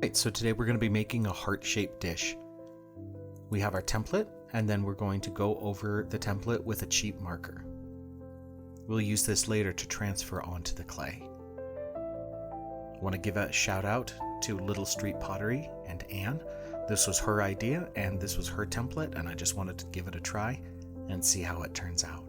Right, so today we're going to be making a heart-shaped dish. We have our template, and then we're going to go over the template with a cheap marker. We'll use this later to transfer onto the clay. I want to give a shout out to Little Street Pottery and Anne. This was her idea, and this was her template, and I just wanted to give it a try and see how it turns out.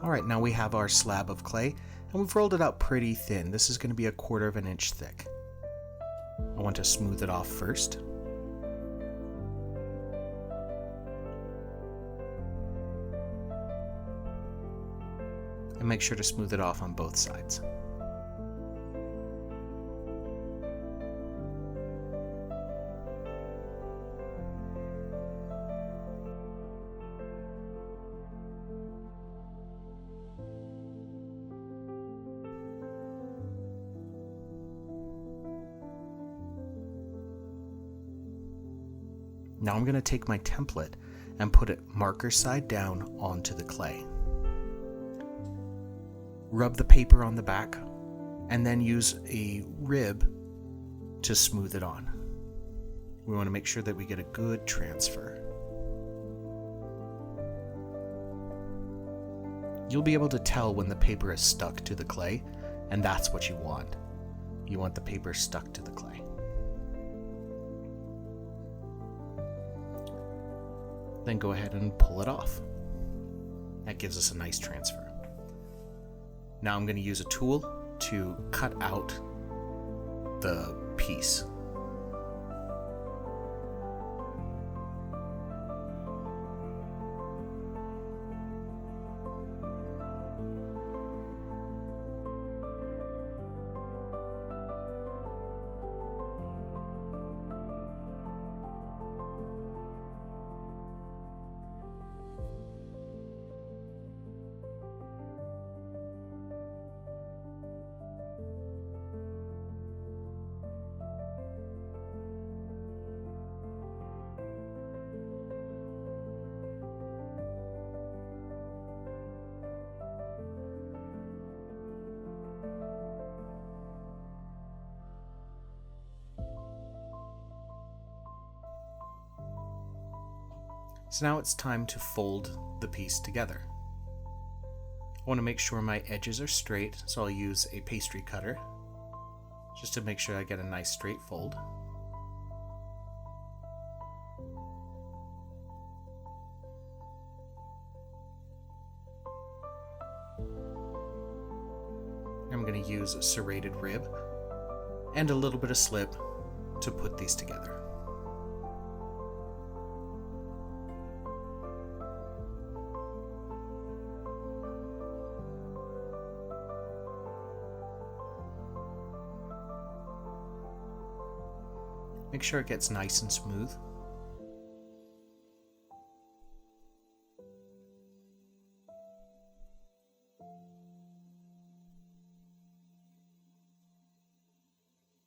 Alright, now we have our slab of clay, and we've rolled it out pretty thin. This is going to be 1/4 of an inch thick. I want to smooth it off first. And make sure to smooth it off on both sides. Now I'm going to take my template and put it marker side down onto the clay. Rub the paper on the back and then use a rib to smooth it on. We want to make sure that we get a good transfer. You'll be able to tell when the paper is stuck to the clay, and that's what you want. You want the paper stuck to the clay. Then go ahead and pull it off. That gives us a nice transfer. Now I'm going to use a tool to cut out the piece. So now it's time to fold the piece together. I want to make sure my edges are straight, so I'll use a pastry cutter just to make sure I get a nice straight fold. I'm going to use a serrated rib and a little bit of slip to put these together. Make sure it gets nice and smooth.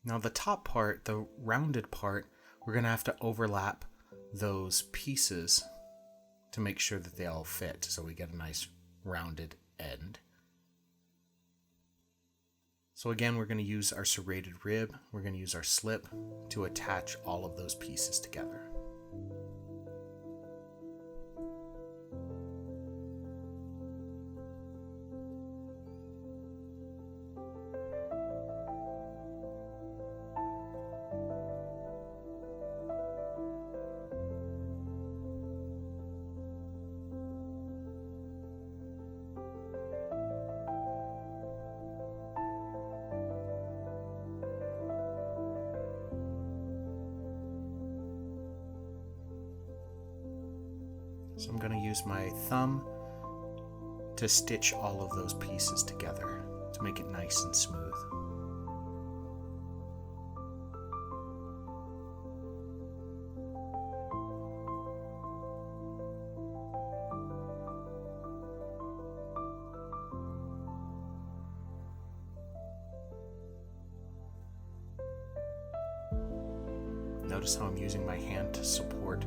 Now the top part, the rounded part, we're going to have to overlap those pieces to make sure that they all fit, so we get a nice rounded end. So again, we're going to use our serrated rib, we're going to use our slip to attach all of those pieces together. So I'm going to use my thumb to stitch all of those pieces together to make it nice and smooth. Notice how I'm using my hand to support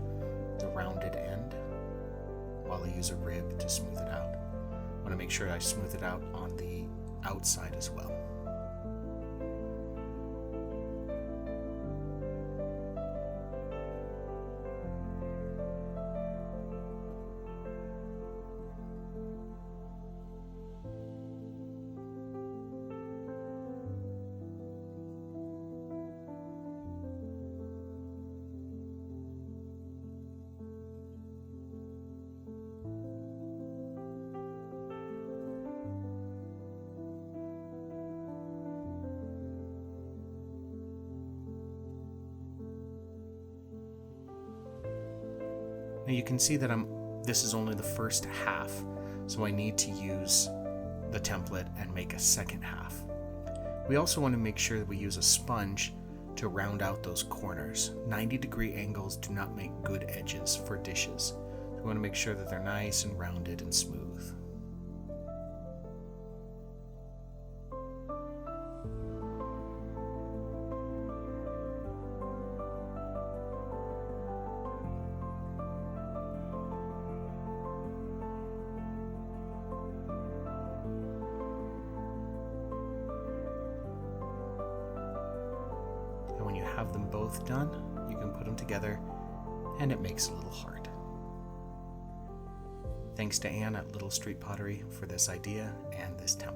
the rounded end while I use a rib to smooth it out. I want to make sure I smooth it out on the outside as well. Now you can see that this is only the first half, so I need to use the template and make a second half. We also want to make sure that we use a sponge to round out those corners. 90-degree angles do not make good edges for dishes. We want to make sure that they're nice and rounded and smooth. And when you have them both done, you can put them together and it makes a little heart. Thanks to Anne at Little Street Pottery for this idea and this template.